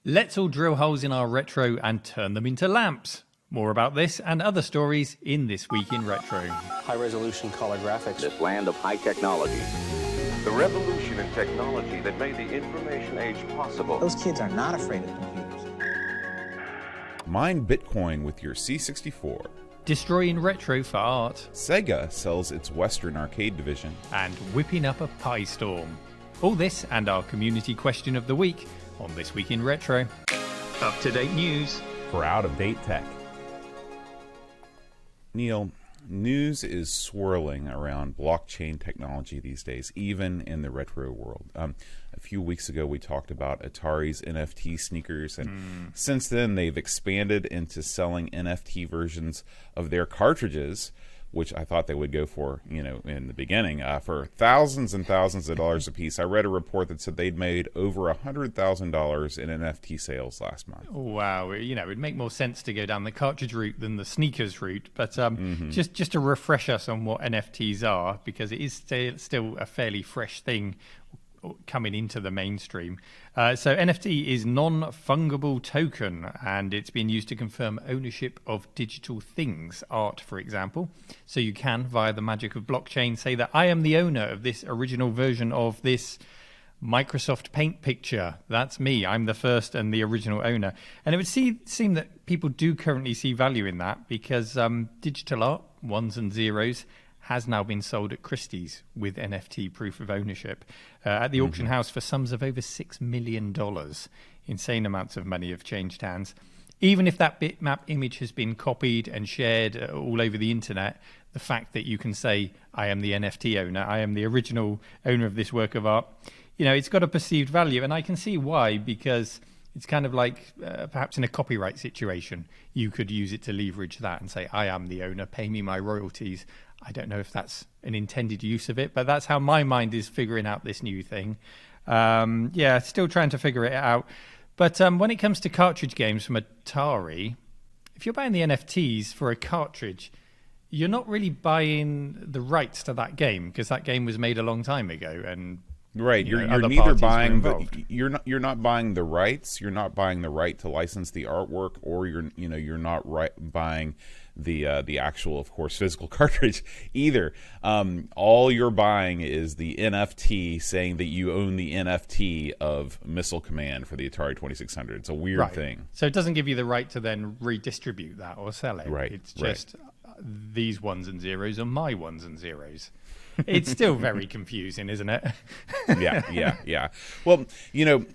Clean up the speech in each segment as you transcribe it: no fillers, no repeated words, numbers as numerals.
Let's all drill holes in our retro and turn them into lamps. More about this and other stories in This Week in Retro. High-resolution color graphics. This land of high technology. The revolution in technology that made the information age possible. Those kids are not afraid of computers. Mine Bitcoin with your C64. Destroying retro for art. Sega sells its Western arcade division. And whipping up a PiStorm. All this and our community question of the week on This Week in Retro. Up-to-date news for out-of-date tech. Neil, news is swirling around blockchain technology these days, even in the retro world. A few weeks ago, we talked about Atari's NFT sneakers, and since then, they've expanded into selling NFT versions of their cartridges, which I thought they would go for, in the beginning, for thousands and thousands of dollars a piece. I read a report that said they'd made over $100,000 in NFT sales last month. Wow, it'd make more sense to go down the cartridge route than the sneakers route. But just to refresh us on what NFTs are, because it is still a fairly fresh thing coming into the mainstream. So NFT is non-fungible token, and it's been used to confirm ownership of digital things, art, for example. So you can, via the magic of blockchain, say that I am the owner of this original version of this Microsoft Paint picture. That's me. I'm the first and the original owner. And it would seem that people do currently see value in that, because digital art, ones and zeros, has now been sold at Christie's with NFT proof of ownership at the auction house for sums of over $6 million. Insane amounts of money have changed hands. Even if that bitmap image has been copied and shared all over the internet, the fact that you can say, I am the NFT owner, I am the original owner of this work of art, it's got a perceived value. And I can see why, because it's kind of like perhaps in a copyright situation, you could use it to leverage that and say, I am the owner, pay me my royalties. I don't know if that's an intended use of it, but that's how my mind is figuring out this new thing. Still trying to figure it out. But when it comes to cartridge games from Atari, if you're buying the NFTs for a cartridge, you're not really buying the rights to that game, because that game was made a long time ago. And right, you're neither buying you're not buying the rights. You're not buying the right to license the artwork, or you're not buying the actual, of course, physical cartridge either. All you're buying is the NFT, saying that you own the NFT of Missile Command for the Atari 2600. It's a weird thing. So it doesn't give you the right to then redistribute that or sell it. Right. It's just these ones and zeros are my ones and zeros. It's still very confusing, isn't it? Yeah. Well,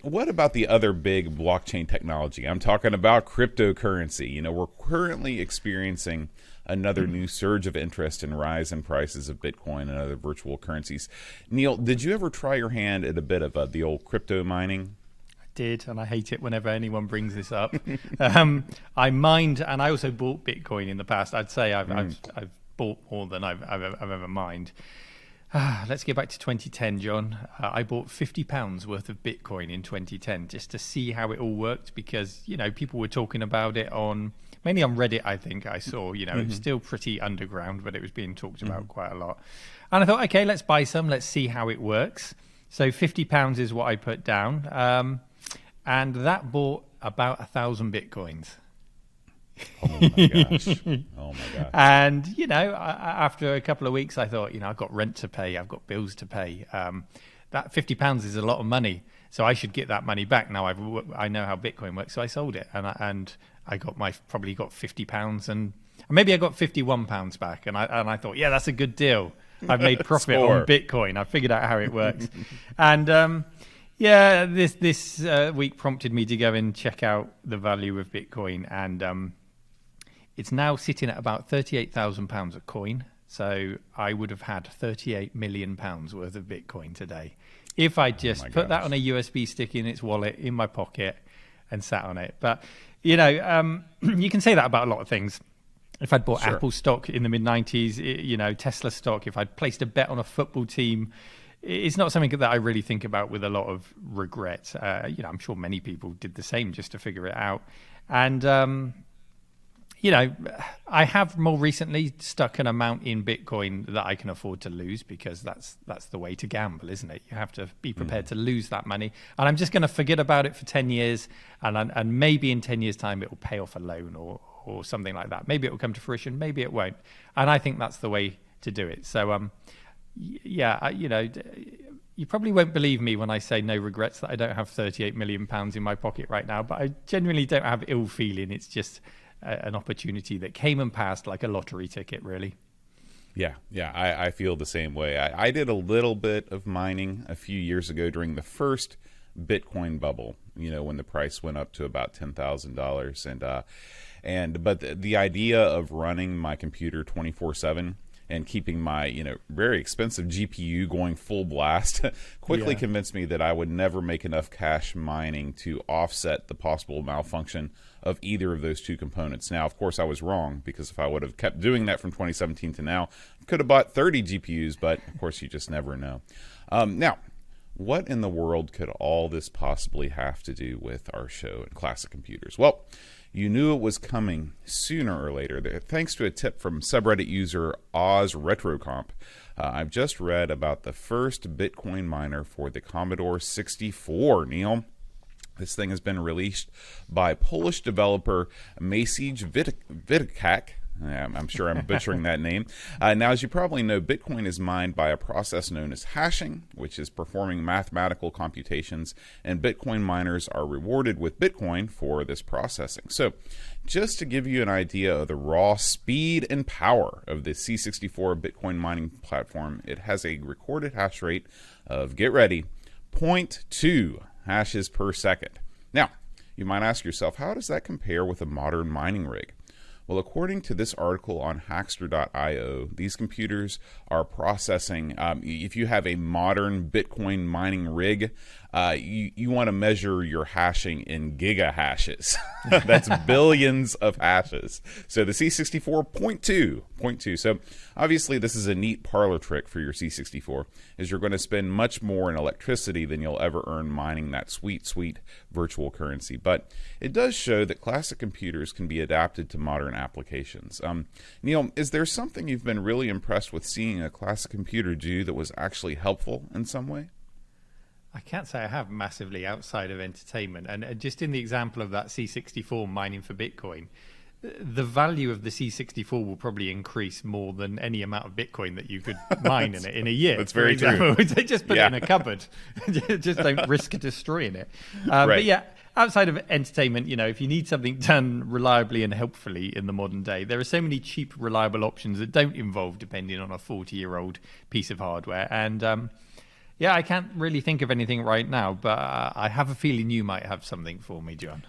what about the other big blockchain technology? I'm talking about cryptocurrency. We're currently experiencing another new surge of interest and rise in prices of Bitcoin and other virtual currencies. Neil, did you ever try your hand at a bit of the old crypto mining? Did, and I hate it whenever anyone brings this up. I mined, and I also bought Bitcoin in the past. I'd say I've bought more than I've ever mined. Let's get back to 2010, John. I bought £50 worth of Bitcoin in 2010 just to see how it all worked, because people were talking about it mainly on Reddit. I think I saw it was still pretty underground, but it was being talked about quite a lot. And I thought, okay, let's buy some. Let's see how it works. So £50 is what I put down. And that bought about 1,000 Bitcoins. Oh my gosh. And, after a couple of weeks, I thought, I've got rent to pay. I've got bills to pay. That £50 is a lot of money. So I should get that money back. Now I know how Bitcoin works. So I sold it, and I got probably got £50, and maybe I got £51 back. And I thought, yeah, that's a good deal. I've made profit on Bitcoin. I figured out how it works. And, this week prompted me to go and check out the value of Bitcoin, and it's now sitting at about £38,000 a coin. So I would have had £38 million worth of Bitcoin today if I just put that on a USB stick in its wallet in my pocket and sat on it. But you can say that about a lot of things. If I'd bought Apple stock in the mid-90s, Tesla stock, if I'd placed a bet on a football team, it's not something that I really think about with a lot of regret. I'm sure many people did the same just to figure it out. And, I have more recently stuck an amount in Bitcoin that I can afford to lose, because that's the way to gamble, isn't it? You have to be prepared to lose that money. And I'm just going to forget about it for 10 years, and maybe in 10 years' time it will pay off a loan or something like that. Maybe it will come to fruition, maybe it won't. And I think that's the way to do it. So, you probably won't believe me when I say no regrets that I don't have £38 million in my pocket right now, but I genuinely don't have ill feeling. It's just an opportunity that came and passed like a lottery ticket, really. Yeah, I feel the same way. I did a little bit of mining a few years ago during the first Bitcoin bubble, when the price went up to about $10,000. But the idea of running my computer 24/7 and keeping my very expensive GPU going full blast quickly convinced me that I would never make enough cash mining to offset the possible malfunction of either of those two components. Now, of course, I was wrong, because if I would have kept doing that from 2017 to now, I could have bought 30 GPUs, but of course you just never know. Now, what in the world could all this possibly have to do with our show and classic computers? Well, you knew it was coming sooner or later, thanks to a tip from subreddit user OzRetroComp. I've just read about the first Bitcoin miner for the Commodore 64, Neil. This thing has been released by Polish developer Maciej Witkak. I'm sure I'm butchering that name. Now, as you probably know, Bitcoin is mined by a process known as hashing, which is performing mathematical computations, and Bitcoin miners are rewarded with Bitcoin for this processing. So, just to give you an idea of the raw speed and power of the C64 Bitcoin mining platform, it has a recorded hash rate of, get ready, 0.2 hashes per second. Now, you might ask yourself, how does that compare with a modern mining rig? Well, according to this article on Hackster.io, these computers are processing, if you have a modern Bitcoin mining rig, you want to measure your hashing in gigahashes. That's billions of hashes. So the C64 0.2. So obviously this is a neat parlor trick for your C64, is you're going to spend much more in electricity than you'll ever earn mining that sweet virtual currency. But it does show that classic computers can be adapted to modern applications. Neil, is there something you've been really impressed with seeing a classic computer do that was actually helpful in some way? I can't say I have massively outside of entertainment. And just in the example of that C64 mining for Bitcoin, the value of the C64 will probably increase more than any amount of Bitcoin that you could mine in a year. That's very true. Just put it in a cupboard. Just don't risk destroying it. Right. But yeah, outside of entertainment, if you need something done reliably and helpfully in the modern day, there are so many cheap, reliable options that don't involve depending on a 40-year-old piece of hardware. And I can't really think of anything right now, but I have a feeling you might have something for me, John.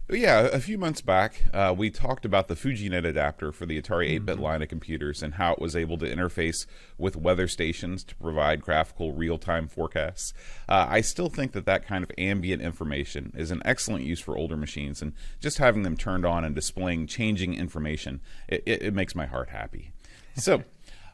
Yeah, a few months back, we talked about the FujiNet adapter for the Atari 8-bit line of computers and how it was able to interface with weather stations to provide graphical real-time forecasts. I still think that kind of ambient information is an excellent use for older machines, and just having them turned on and displaying changing information, it makes my heart happy. So,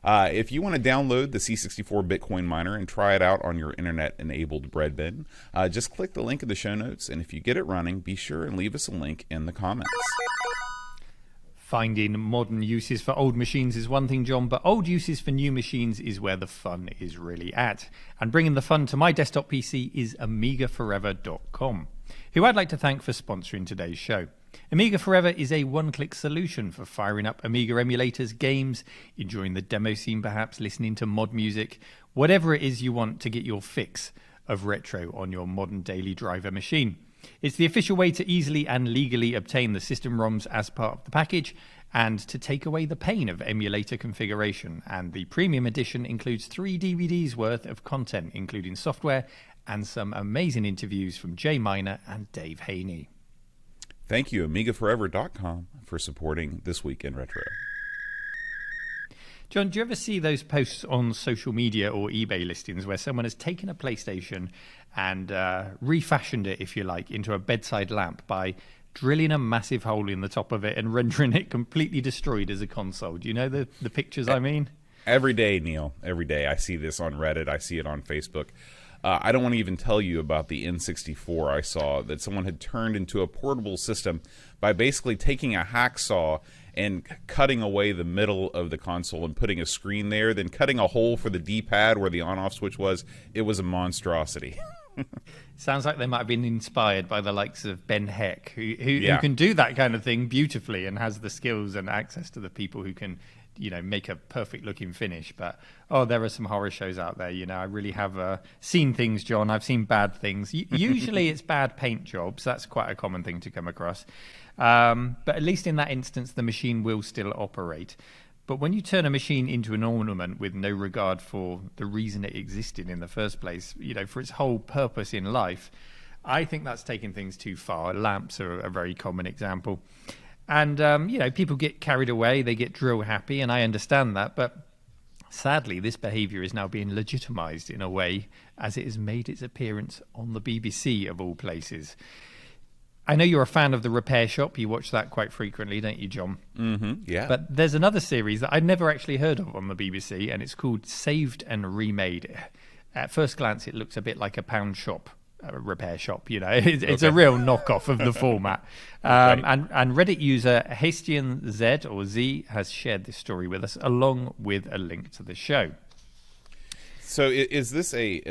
if you want to download the C64 Bitcoin miner and try it out on your internet-enabled bread bin, just click the link in the show notes, and if you get it running, be sure and leave us a link in the comments. Finding modern uses for old machines is one thing, John, but old uses for new machines is where the fun is really at. And bringing the fun to my desktop PC is AmigaForever.com, who I'd like to thank for sponsoring today's show. Amiga Forever is a one-click solution for firing up Amiga emulators, games, enjoying the demo scene perhaps, listening to mod music, whatever it is you want to get your fix of retro on your modern daily driver machine. It's the official way to easily and legally obtain the system ROMs as part of the package and to take away the pain of emulator configuration. And the premium edition includes 3 DVDs worth of content, including software and some amazing interviews from Jay Miner and Dave Haney. Thank you, AmigaForever.com, for supporting This Week in Retro. John, do you ever see those posts on social media or eBay listings where someone has taken a PlayStation and refashioned it, if you like, into a bedside lamp by drilling a massive hole in the top of it and rendering it completely destroyed as a console? Do you know the pictures I mean? Every day, Neil. Every day. I see this on Reddit. I see it on Facebook. I don't want to even tell you about the N64 I saw that someone had turned into a portable system by basically taking a hacksaw and cutting away the middle of the console and putting a screen there, then cutting a hole for the D-pad where the on-off switch was. It was a monstrosity. Sounds like they might have been inspired by the likes of Ben Heck, who can do that kind of thing beautifully and has the skills and access to the people who can, make a perfect looking finish. But there are some horror shows out there. I really have seen things, John. I've seen bad things. Usually it's bad paint jobs. That's quite a common thing to come across. But at least in that instance, the machine will still operate. But when you turn a machine into an ornament with no regard for the reason it existed in the first place, for its whole purpose in life, I think that's taking things too far. Lamps are a very common example. And, people get carried away, they get drill happy, and I understand that. But sadly, this behaviour is now being legitimised in a way as it has made its appearance on the BBC, of all places. I know you're a fan of The Repair Shop. You watch that quite frequently, don't you, John? Mm-hmm, yeah. But there's another series that I'd never actually heard of on the BBC, and it's called Saved and Remade. At first glance, it looks a bit like a pound shop, a repair shop. It's a real knockoff of the format. And Reddit user Hastian Z or Z has shared this story with us, along with a link to the show. So is this a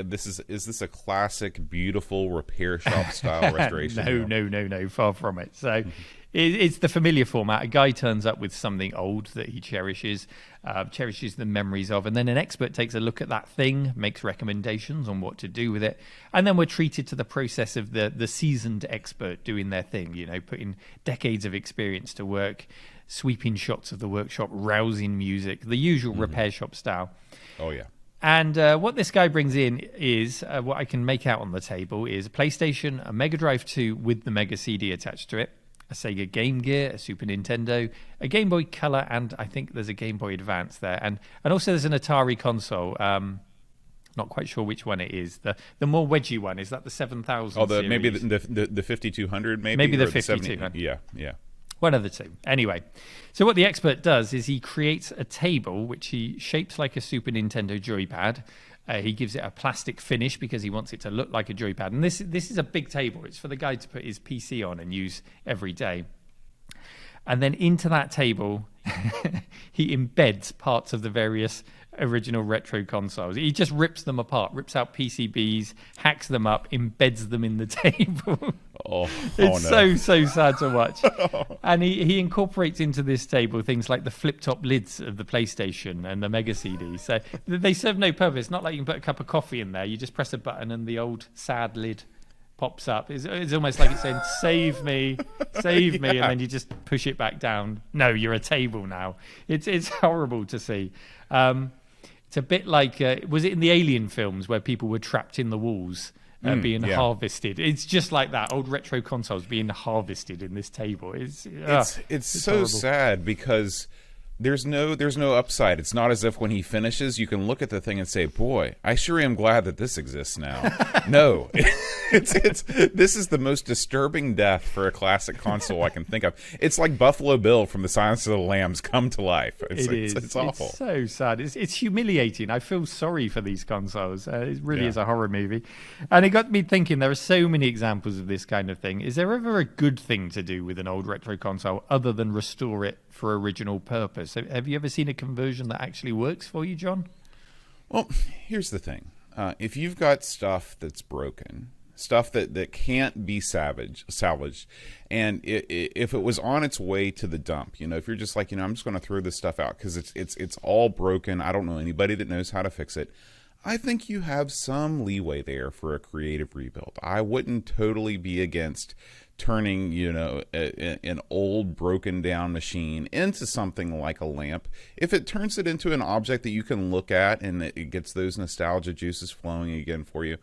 classic, beautiful repair shop style restoration? No, far from it. So it's the familiar format. A guy turns up with something old that he cherishes the memories of, and then an expert takes a look at that thing, makes recommendations on what to do with it, and then we're treated to the process of the seasoned expert doing their thing, putting decades of experience to work, sweeping shots of the workshop, rousing music, the usual repair shop style. Oh, yeah. And what this guy brings in is, what I can make out on the table is a PlayStation, a Mega Drive 2 with the Mega CD attached to it, a Sega Game Gear, a Super Nintendo, a Game Boy Color, and I think there's a Game Boy Advance there. And also there's an Atari console. Not quite sure which one it is. The more wedgy one, is that the 7000 series? Maybe the 5200 maybe? Maybe the 5200. Yeah. One of the two. Anyway, so what the expert does is he creates a table which he shapes like a Super Nintendo joypad. He gives it a plastic finish because he wants it to look like a joypad. And this is a big table. It's for the guy to put his PC on and use every day. And then into that table, he embeds parts of the various original retro consoles. He just rips them apart, rips out PCBs, hacks them up, embeds them in the table. It's so sad to watch. And he incorporates into this table things like the flip-top lids of the PlayStation and the Mega CD. So they serve no purpose. Not like you can put a cup of coffee in there. You just press a button and the old sad lid pops up. It's almost like it's saying, save me, and then you just push it back down. No, you're a table now. It's horrible to see. It's a bit like, was it in the Alien films where people were trapped in the walls being harvested? It's just like that, old retro consoles being harvested in this table. It's so horrible. sad because there's no upside. It's not as if when he finishes, you can look at the thing and say, boy, I sure am glad that this exists now. No, this is the most disturbing death for a classic console I can think of. It's like Buffalo Bill from The Silence of the Lambs come to life. It's awful. It's so sad. It's humiliating. I feel sorry for these consoles. It really is a horror movie. And it got me thinking, there are so many examples of this kind of thing. Is there ever a good thing to do with an old retro console other than restore it for original purpose? Have you ever seen a conversion that actually works for you, John? Well, here's the thing. If you've got stuff that's broken, stuff that can't be salvaged, and if it was on its way to the dump, if you're just like, I'm just going to throw this stuff out because it's all broken, I don't know anybody that knows how to fix it, I think you have some leeway there for a creative rebuild. I wouldn't totally be against turning, an old broken down machine into something like a lamp. If it turns it into an object that you can look at and it gets those nostalgia juices flowing again for you,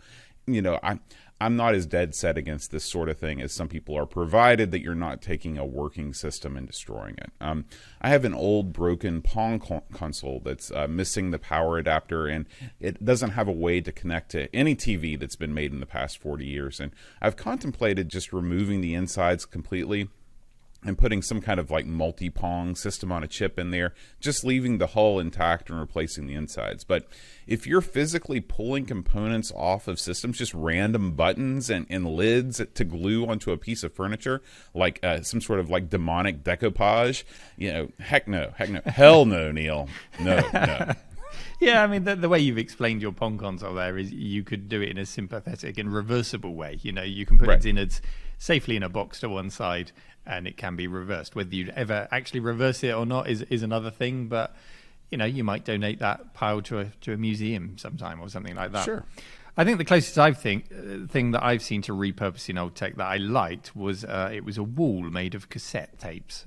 I'm not as dead set against this sort of thing as some people are, provided that you're not taking a working system and destroying it. I have an old broken Pong console that's missing the power adapter, and it doesn't have a way to connect to any TV that's been made in the past 40 years. And I've contemplated just removing the insides completely and putting some kind of like multi-pong system on a chip in there, just leaving the hull intact and replacing the insides. But if you're physically pulling components off of systems, just random buttons and lids to glue onto a piece of furniture, like some sort of like demonic decoupage, heck no, hell no, Neil, no. Yeah, I mean, the way you've explained your Pong console there is you could do it in a sympathetic and reversible way. You can put its innards safely in a box to one side, and it can be reversed. Whether you'd ever actually reverse it or not is another thing, but you might donate that pile to a museum sometime or something like that. Sure. I think the closest thing that I've seen to repurposing old tech that I liked was it was a wall made of cassette tapes.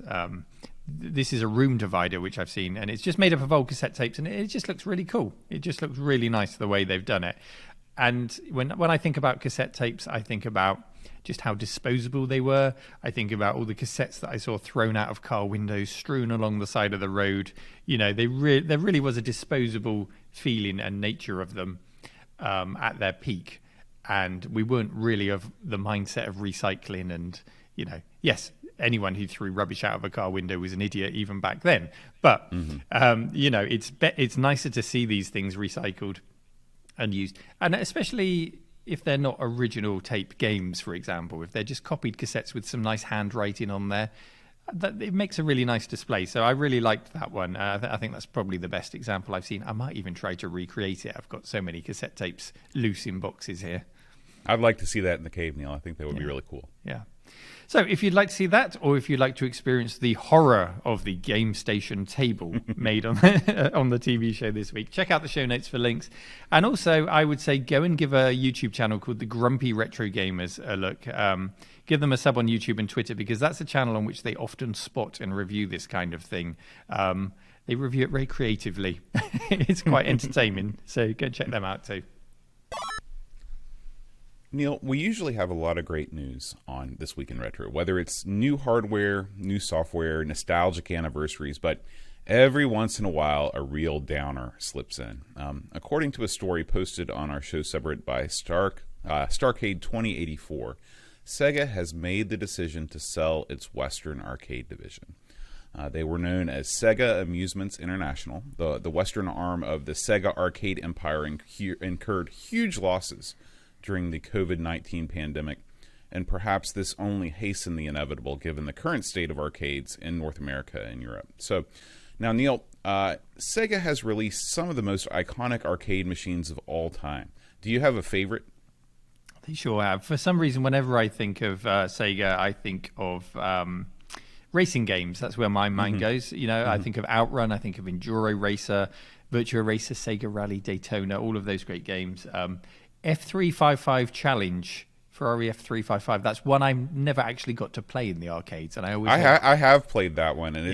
This is a room divider which I've seen, and it's just made up of old cassette tapes, and it just looks really cool. It just looks really nice the way they've done it. And when I think about cassette tapes, I think about just how disposable they were. I think about all the cassettes that I saw thrown out of car windows, strewn along the side of the road. There really was a disposable feeling and nature of them at their peak. And we weren't really of the mindset of recycling and, yes, anyone who threw rubbish out of a car window was an idiot even back then. But, it's nicer to see these things recycled and used. And especially if they're not original tape games, for example, if they're just copied cassettes with some nice handwriting on there, it makes a really nice display. So I really liked that one. I think that's probably the best example I've seen. I might even try to recreate it. I've got so many cassette tapes loose in boxes here. I'd like to see that in the cave, Neil. I think that would be really cool. Yeah. So if you'd like to see that, or if you'd like to experience the horror of the Game Station table made on the TV show this week, check out the show notes for links. And also, I would say go and give a YouTube channel called the Grumpy Retro Gamers a look. Give them a sub on YouTube and Twitter, because that's a channel on which they often spot and review this kind of thing. They review it very creatively. It's quite entertaining. So go check them out too. Neil, we usually have a lot of great news on This Week in Retro, whether it's new hardware, new software, nostalgic anniversaries, but every once in a while a real downer slips in. According to a story posted on our show subreddit by Starcade 2084, Sega has made the decision to sell its Western arcade division. They were known as Sega Amusements International. The Western arm of the Sega arcade empire incurred huge losses during the COVID-19 pandemic, and perhaps this only hastened the inevitable given the current state of arcades in North America and Europe. So now, Neil, Sega has released some of the most iconic arcade machines of all time. Do you have a favorite? They sure have. For some reason, whenever I think of Sega, I think of racing games. That's where my mind goes. I think of Outrun, I think of Enduro Racer, Virtua Racer, Sega Rally, Daytona, all of those great games. F355 Challenge, Ferrari F355. That's one I never actually got to play in the arcades, and I have played that one, and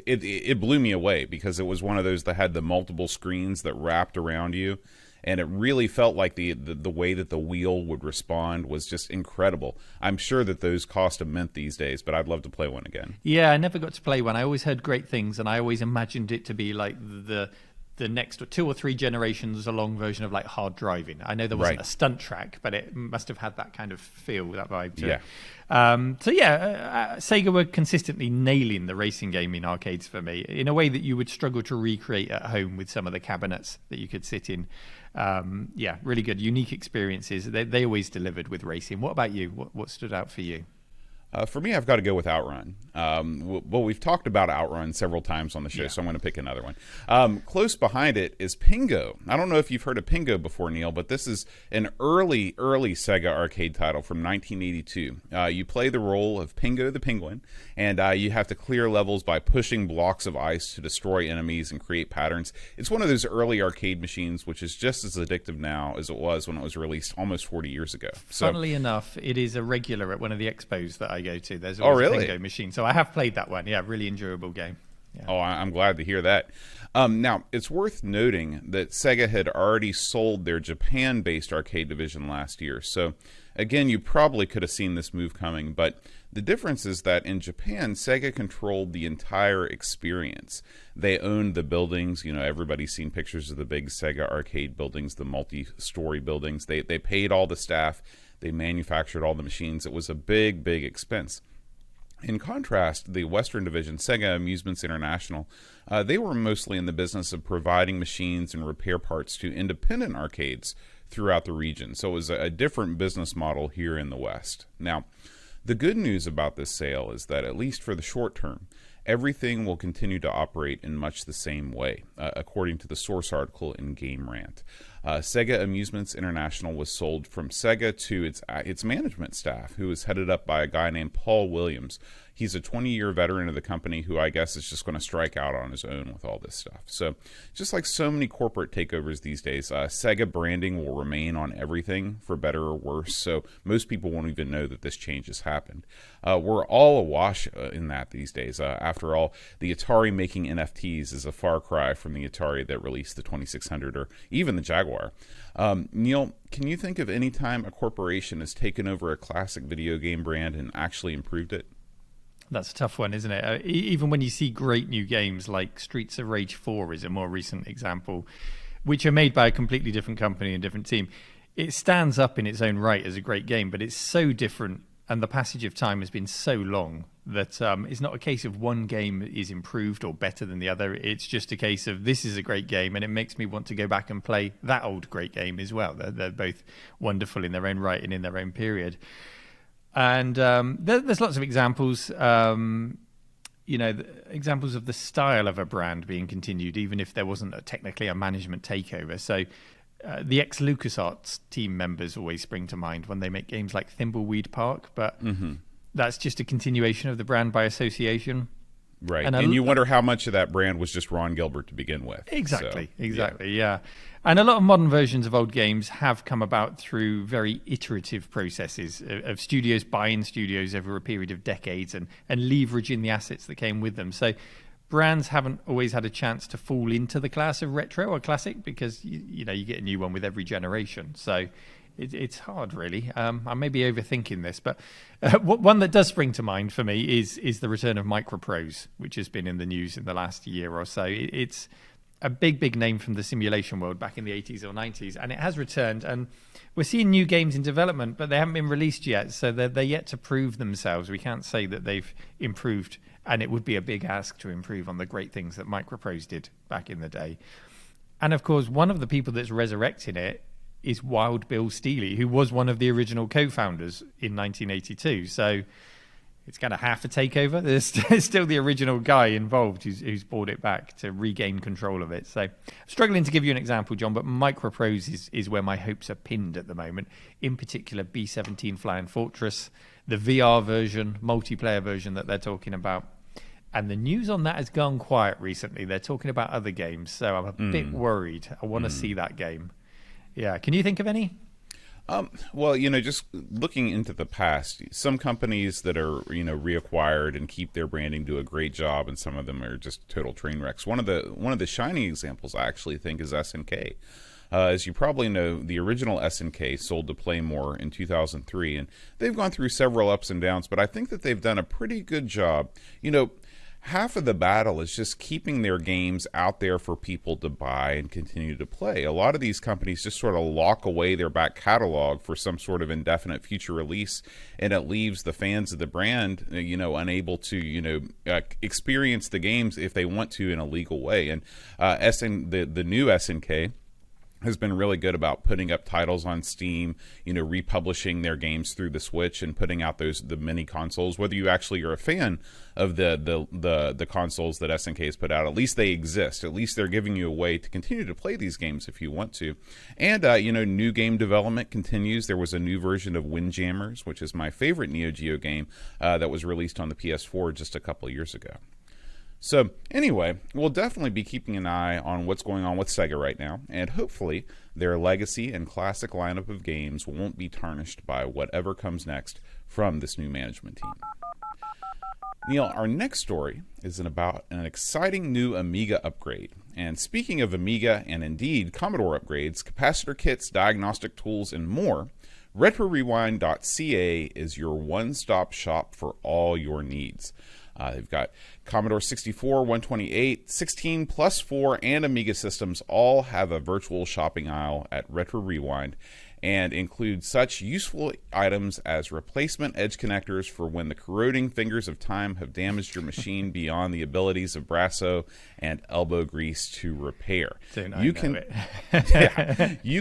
it blew me away because it was one of those that had the multiple screens that wrapped around you, and it really felt like the way that the wheel would respond was just incredible. I'm sure that those cost a mint these days, but I'd love to play one again. Yeah, I never got to play one. I always heard great things, and I always imagined it to be like the next 2 or 3 generations along version of like Hard Driving. I know there wasn't a stunt track, but it must have had that kind of feel, that vibe to it. Sega were consistently nailing the racing game in arcades for me in a way that you would struggle to recreate at home with some of the cabinets that you could sit in. Really good, unique experiences. They always delivered with racing. What about you? What stood out for you? For me, I've got to go with Outrun. We've talked about Outrun several times on the show, so I'm going to pick another one. Close behind it is Pingo. I don't know if you've heard of Pingo before, Neil, but this is an early Sega arcade title from 1982. You play the role of Pingo the Penguin, and you have to clear levels by pushing blocks of ice to destroy enemies and create patterns. It's one of those early arcade machines which is just as addictive now as it was when it was released almost 40 years ago. Funnily enough, it is a regular at one of the expos that I go to. There's always a Pingo machine. So I have played that one. Yeah, really enjoyable game. Yeah. Oh, I'm glad to hear that. Now, it's worth noting that Sega had already sold their Japan-based arcade division last year. So, again, you probably could have seen this move coming. But the difference is that in Japan, Sega controlled the entire experience. They owned the buildings. Everybody's seen pictures of the big Sega arcade buildings, the multi-story buildings. They paid all the staff. They manufactured all the machines. It was a big, big expense. In contrast, the Western division, Sega Amusements International, they were mostly in the business of providing machines and repair parts to independent arcades throughout the region. So it was a different business model here in the West. Now, the good news about this sale is that, at least for the short term, everything will continue to operate in much the same way, according to the source article in Game Rant. Sega Amusements International was sold from Sega to its management staff, who was headed up by a guy named Paul Williams. He's a 20-year veteran of the company who I guess is just going to strike out on his own with all this stuff. So just like so many corporate takeovers these days, Sega branding will remain on everything for better or worse. So most people won't even know that this change has happened. We're all awash in that these days. After all, the Atari making NFTs is a far cry from the Atari that released the 2600 or even the Jaguar. Neil, can you think of any time a corporation has taken over a classic video game brand and actually improved it? That's a tough one, isn't it? Even when you see great new games like Streets of Rage 4 is a more recent example, which are made by a completely different company and different team. It stands up in its own right as a great game, but it's so different, and the passage of time has been so long that it's not a case of one game is improved or better than the other. It's just a case of this is a great game, and it makes me want to go back and play that old great game as well. They're both wonderful in their own right and in their own period. And there's lots of examples, examples of the style of a brand being continued, even if there wasn't technically a management takeover. So the ex-LucasArts team members always spring to mind when they make games like Thimbleweed Park, but that's just a continuation of the brand by association. Right. And you wonder how much of that brand was just Ron Gilbert to begin with. Exactly. Yeah. And a lot of modern versions of old games have come about through very iterative processes of studios buying studios over a period of decades and leveraging the assets that came with them. So brands haven't always had a chance to fall into the class of retro or classic because, you get a new one with every generation. So it's hard, really. I may be overthinking this, but one that does spring to mind for me is the return of Microprose, which has been in the news in the last year or so. It's a big name from the simulation world back in the 80s or 90s, and it has returned. And we're seeing new games in development, but they haven't been released yet, so they're yet to prove themselves. We can't say that they've improved, and it would be a big ask to improve on the great things that Microprose did back in the day. And, of course, one of the people that's resurrecting it is Wild Bill Steely, who was one of the original co-founders in 1982. So it's kind of half a takeover. There's still the original guy involved who's brought it back to regain control of it. So I'm struggling to give you an example, John, but Microprose is where my hopes are pinned at the moment. In particular, B-17 Flying Fortress, the VR version, multiplayer version that they're talking about. And the news on that has gone quiet recently. They're talking about other games, so I'm a bit worried. I want to see that game. Yeah. Can you think of any? Well, just looking into the past, some companies that are, reacquired and keep their branding do a great job, and some of them are just total train wrecks. One of the shining examples I actually think is SNK. As you probably know, the original SNK sold to Playmore in 2003, and they've gone through several ups and downs, but I think that they've done a pretty good job. Half of the battle is just keeping their games out there for people to buy and continue to play. A lot of these companies just sort of lock away their back catalog for some sort of indefinite future release, and it leaves the fans of the brand, unable to, experience the games if they want to in a legal way. And the new SNK has been really good about putting up titles on Steam, republishing their games through the Switch and putting out the mini consoles. Whether you actually are a fan of the consoles that SNK has put out, at least they exist. At least they're giving you a way to continue to play these games if you want to. And new game development continues. There was a new version of Windjammers, which is my favorite Neo Geo game, that was released on the PS4 just a couple of years ago. So anyway, we'll definitely be keeping an eye on what's going on with Sega right now, and hopefully their legacy and classic lineup of games won't be tarnished by whatever comes next from this new management team. Neil, our next story is about an exciting new Amiga upgrade. And speaking of Amiga and indeed Commodore upgrades, capacitor kits, diagnostic tools, and more, RetroRewind.ca is your one-stop shop for all your needs. They've got Commodore 64, 128, 16 plus 4, and Amiga systems all have a virtual shopping aisle at Retro Rewind. and include such useful items as replacement edge connectors for when the corroding fingers of time have damaged your machine beyond the abilities of Brasso and elbow grease to repair. You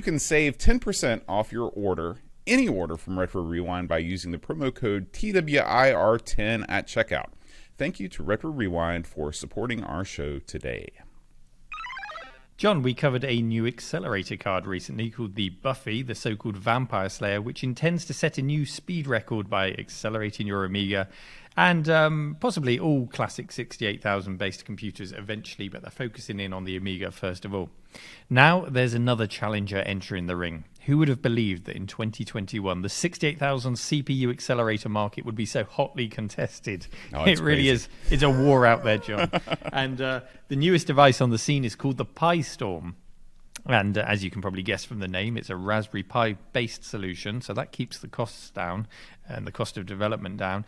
can save 10% off your order, any order from Retro Rewind, by using the promo code TWIR10 at checkout. Thank you to Retro Rewind for supporting our show today. John, we covered a new accelerator card recently called the Buffy, the so-called Vampire Slayer, which intends to set a new speed record by accelerating your Amiga and possibly all classic 68,000 based computers eventually, but they're focusing in on the Amiga first of all. Now there's another challenger entering the ring. Who would have believed that in 2021 the 68,000 CPU accelerator market would be so hotly contested? It really is. It's a war out there, John. And the newest device on the scene is called the PiStorm. And as you can probably guess from the name, it's a Raspberry Pi based solution, so that keeps the costs down and the cost of development down.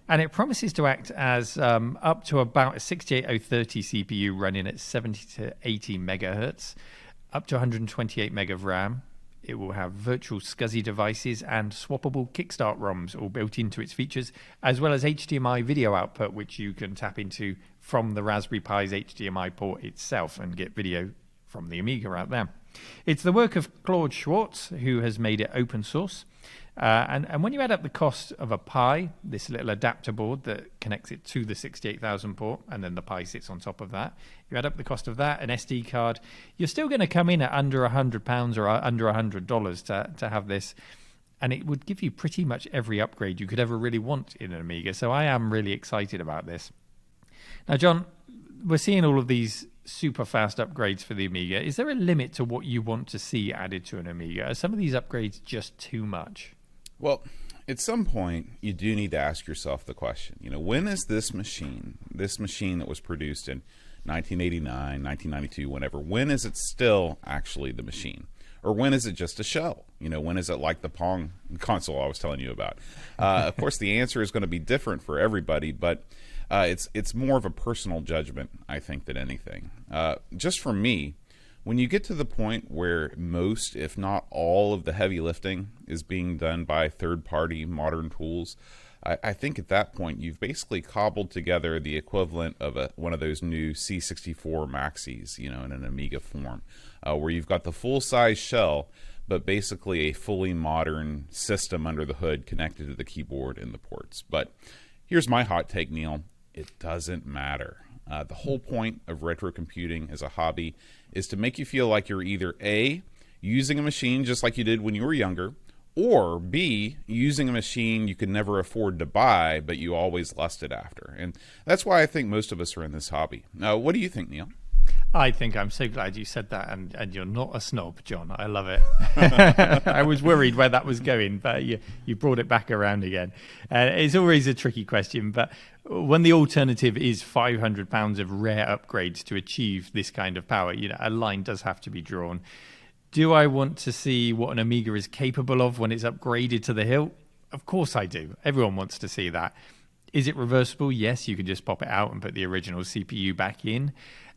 And it promises to act as up to about a 68030 CPU running at 70 to 80 megahertz, up to 128 meg of RAM. It will have virtual SCSI devices and swappable Kickstart ROMs all built into its features, as well as HDMI video output, which you can tap into from the Raspberry Pi's HDMI port itself and get video from the Amiga out there. It's the work of Claude Schwartz, who has made it open source. And when you add up the cost of a Pi, this little adapter board that connects it to the 68,000 port, and then the Pi sits on top of that, you add up the cost of that, an SD card, you're still going to come in at under £100 or under $100 to have this. And it would give you pretty much every upgrade you could ever really want in an Amiga. So I am really excited about this. Now, John, we're seeing all of these super fast upgrades for the Amiga. Is there a limit to what you want to see added to an Amiga? Are some of these upgrades just too much? Well, at some point, you do need to ask yourself the question, when is this machine that was produced in 1989, 1992, whenever, when is it still actually the machine? Or when is it just a shell? When is it like the Pong console I was telling you about? Of course, the answer is going to be different for everybody, but it's more of a personal judgment, I think, than anything. Just for me, when you get to the point where most, if not all, of the heavy lifting is being done by third-party modern tools, I think at that point you've basically cobbled together the equivalent of one of those new C64 Maxis, in an Amiga form, where you've got the full-size shell, but basically a fully modern system under the hood connected to the keyboard and the ports. But here's my hot take, Neil. It doesn't matter. The whole point of retro computing as a hobby is to make you feel like you're either A, using a machine just like you did when you were younger, or B, using a machine you could never afford to buy, but you always lusted after. And that's why I think most of us are in this hobby. What do you think, Neil? I think I'm so glad you said that, and you're not a snob, John. I love it. I was worried where that was going, but you brought it back around again. It's always a tricky question, but when the alternative is £500 of rare upgrades to achieve this kind of power, a line does have to be drawn. Do I want to see what an Amiga is capable of when it's upgraded to the hilt? Of course I do. Everyone wants to see that. Is it reversible? Yes, you can just pop it out and put the original CPU back in.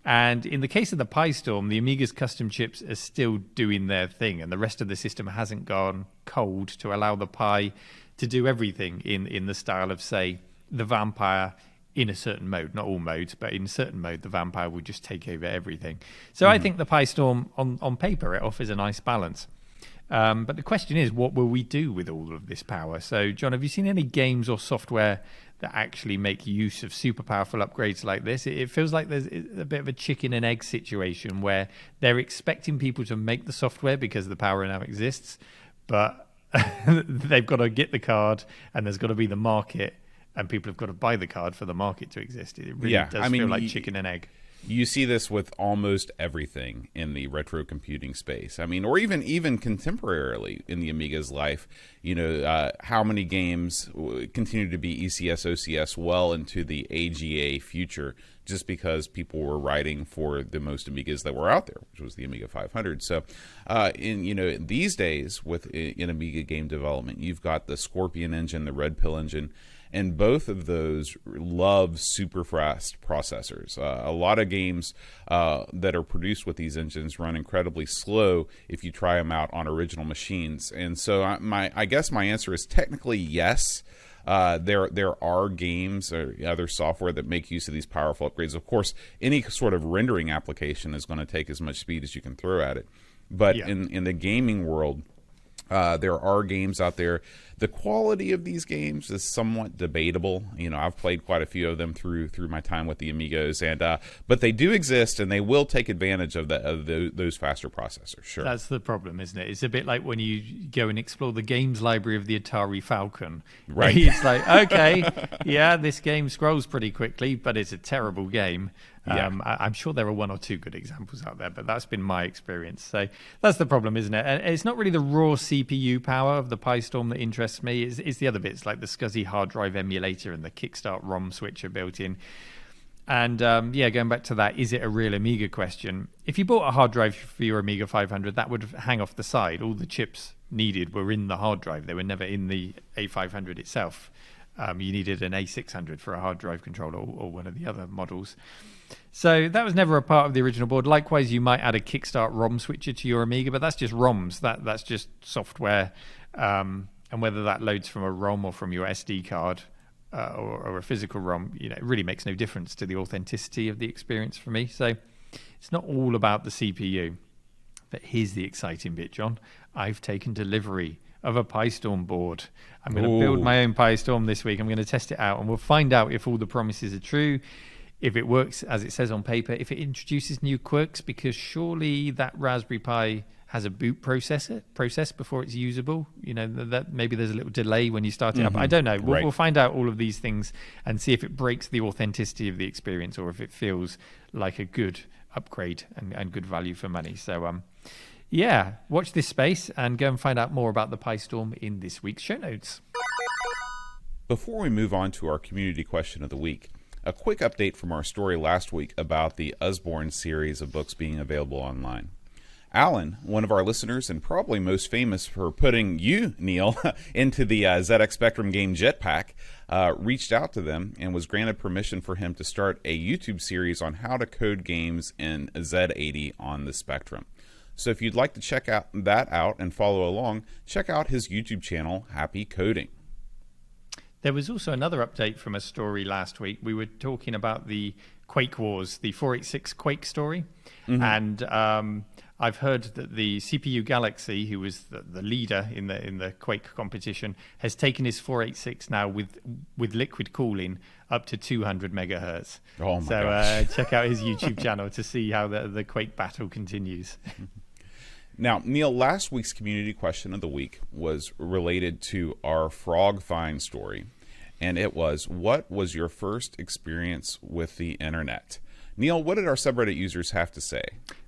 And in the case of the PiStorm, the Amiga's custom chips are still doing their thing, and the rest of the system hasn't gone cold to allow the Pi to do everything in the style of, say, the Vampire in a certain mode. Not all modes, but in a certain mode, the Vampire would just take over everything. So I think the PiStorm, on paper, it offers a nice balance. But the question is, what will we do with all of this power? So, John, have you seen any games or software that actually make use of super powerful upgrades like this? It feels like there's a bit of a chicken and egg situation where they're expecting people to make the software because the power now exists, but they've got to get the card and there's got to be the market, and people have got to buy the card for the market to exist. It really does feel like chicken and egg. You see this with almost everything in the retro computing space. Or even contemporarily in the Amiga's life, how many games continue to be ECS, OCS well into the AGA future just because people were writing for the most Amigas that were out there, which was the Amiga 500. So, these days in Amiga game development, you've got the Scorpion engine, the Red Pill engine, and both of those love super fast processors. A lot of games that are produced with these engines run incredibly slow if you try them out on original machines. And so I guess my answer is technically yes. There are games or other software that make use of these powerful upgrades. Of course, any sort of rendering application is going to take as much speed as you can throw at it. But in the gaming world, there are games out there. The quality of these games is somewhat debatable. I've played quite a few of them through my time with the Amigos, but they do exist, and they will take advantage of those faster processors. Sure, that's the problem, isn't it? It's a bit like when you go and explore the games library of the Atari Falcon. Right? It's like, okay, yeah, this game scrolls pretty quickly, but it's a terrible game. I'm sure there are one or two good examples out there, but that's been my experience. So that's the problem, isn't it? And it's not really the raw CPU power of the PiStorm that interests me. It's the other bits, like the SCSI hard drive emulator and the Kickstart ROM switcher built in. And going back to that, is it a real Amiga question? If you bought a hard drive for your Amiga 500, that would hang off the side. All the chips needed were in the hard drive. They were never in the A500 itself. You needed an A600 for a hard drive controller or one of the other models. So that was never a part of the original board. Likewise, you might add a Kickstart ROM switcher to your Amiga, but that's just ROMs. That's just software. And whether that loads from a ROM or from your SD card or a physical ROM, it really makes no difference to the authenticity of the experience for me. So it's not all about the CPU. But here's the exciting bit, John. I've taken delivery of a PiStorm board. I'm going to build my own PiStorm this week. I'm going to test it out, and we'll find out if all the promises are true, if it works as it says on paper, if it introduces new quirks, because surely that Raspberry Pi has a boot process before it's usable. That maybe there's a little delay when you start it up. I don't know. We'll find out all of these things and see if it breaks the authenticity of the experience or if it feels like a good upgrade and good value for money. So, watch this space and go and find out more about the PiStorm in this week's show notes. Before we move on to our community question of the week, a quick update from our story last week about the Usborne series of books being available online. Alan, one of our listeners and probably most famous for putting you, Neil, into the ZX Spectrum game Jetpack, reached out to them and was granted permission for him to start a YouTube series on how to code games in Z80 on the Spectrum. So if you'd like to check that out and follow along, check out his YouTube channel, Happy Coding. There was also another update from a story last week. We were talking about the Quake Wars, the 486 Quake story. And I've heard that the CPU Galaxy, who was the leader in the Quake competition, has taken his 486 now with liquid cooling up to 200 megahertz. Oh my gosh. So check out his YouTube channel to see how the Quake battle continues. Now, Neil, last week's community question of the week was related to our frog find story, and it was, what was your first experience with the internet? Neil, what did our subreddit users have to say?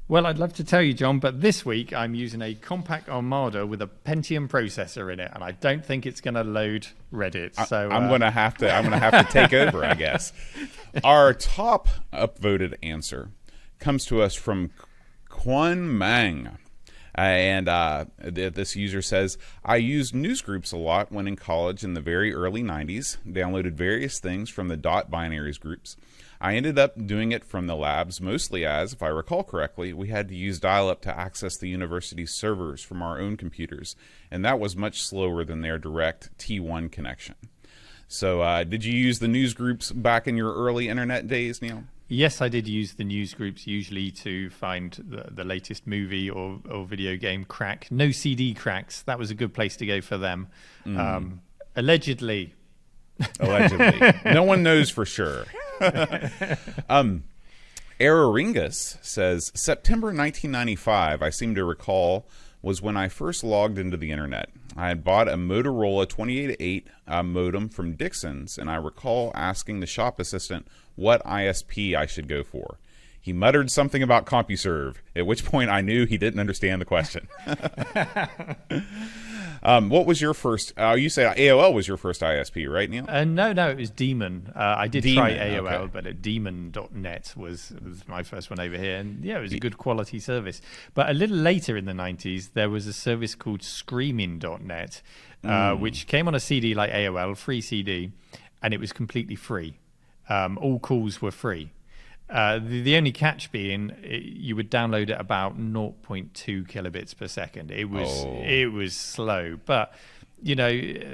Well, I'd love to tell you, John, but this week I'm using a compact Armada with a Pentium processor in it, and I don't think it's going to load Reddit. So I'm going to have to take over, I guess. Our top upvoted answer comes to us from Quan Mang. This user says, I used newsgroups a lot when in college in the very early 90s, downloaded various things from the .binaries groups. I ended up doing it from the labs, mostly as, if I recall correctly, we had to use dial-up to access the university's servers from our own computers, and that was much slower than their direct T1 connection. So did you use the newsgroups back in your early internet days, Neil? Yes, I did use the news groups usually to find the latest movie or video game crack. No CD cracks. That was a good place to go for them. Allegedly. No one knows for sure. Araringus says, September 1995, I seem to recall, was when I first logged into the internet. I had bought a Motorola 2880 modem from Dixon's, and I recall asking the shop assistant what ISP I should go for. He muttered something about CompuServe, at which point I knew he didn't understand the question. What was your first? You said AOL was your first ISP, right, Neil? No, it was Demon. I did try AOL, okay. But Demon.net was my first one over here. And yeah, it was a good quality service. But a little later in the 90s, there was a service called Screaming.net, which came on a CD like AOL, free CD. and it was completely free. All calls were free. The only catch being you would download at about 0.2 kilobits per second. It was slow, but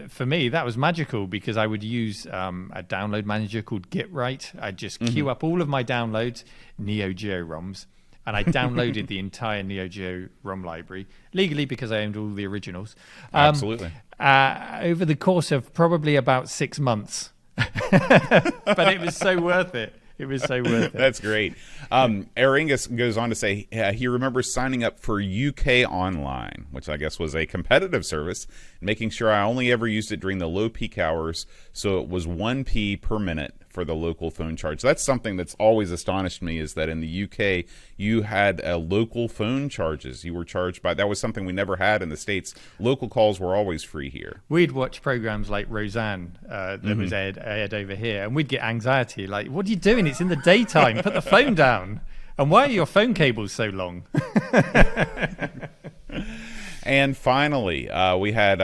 for me that was magical because I would use a download manager called GitWrite. I'd just queue up all of my downloads, Neo Geo ROMs, and I downloaded the entire Neo Geo ROM library legally because I owned all the originals. Absolutely. Over the course of probably about 6 months, but it was so worth it. It was so worth it. That's great. Aringus goes on to say he remembers signing up for UK Online, which I guess was a competitive service, making sure I only ever used it during the low peak hours, so it was 1p per minute for the local phone charge. That's something that's always astonished me, is that in the UK you had local phone charges. You were charged by, that was something we never had in the States. Local calls were always free here. We'd watch programs like Roseanne that was aired over here, and we'd get anxiety, like, what are you doing? It's in the daytime. Put the phone down. And why are your phone cables so long? And finally, we had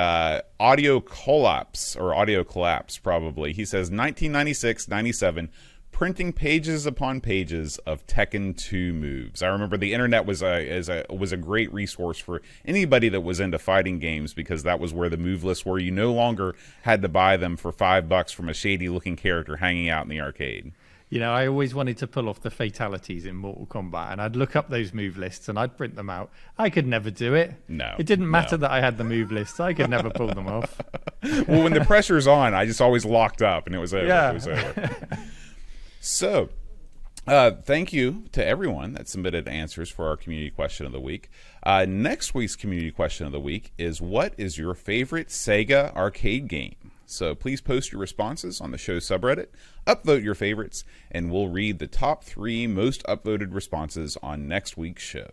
Audio Collapse, probably. He says, 1996-97, printing pages upon pages of Tekken 2 moves. I remember the internet was a great resource for anybody that was into fighting games, because that was where the move lists were. You no longer had to buy them for $5 from a shady-looking character hanging out in the arcade. I always wanted to pull off the fatalities in Mortal Kombat, and I'd look up those move lists and I'd print them out. I could never do it. No. It didn't matter that I had the move lists. I could never pull them off. Well, when the pressure's on, I just always locked up and it was over. Yeah. It was over. So, thank you to everyone that submitted answers for our community question of the week. Next week's community question of the week is, what is your favorite Sega arcade game? So please post your responses on the show subreddit, upvote your favorites, and we'll read the top 3 most upvoted responses on next week's show.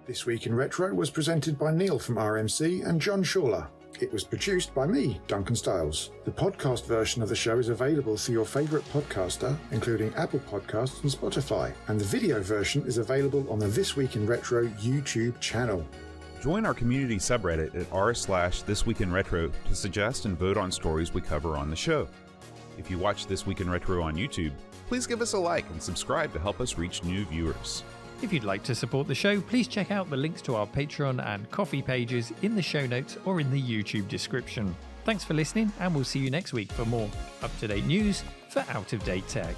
This Week in Retro was presented by Neil from RMC and John Shawler. It was produced by me, Duncan Stiles. The podcast version of the show is available through your favourite podcaster, including Apple Podcasts and Spotify, and the video version is available on the This Week in Retro YouTube channel. Join our community subreddit at r/thisweekinretro to suggest and vote on stories we cover on the show. If you watch This Week in Retro on YouTube, please give us a like and subscribe to help us reach new viewers. If you'd like to support the show, please check out the links to our Patreon and Ko-fi pages in the show notes or in the YouTube description. Thanks for listening, and we'll see you next week for more up-to-date news for out-of-date tech.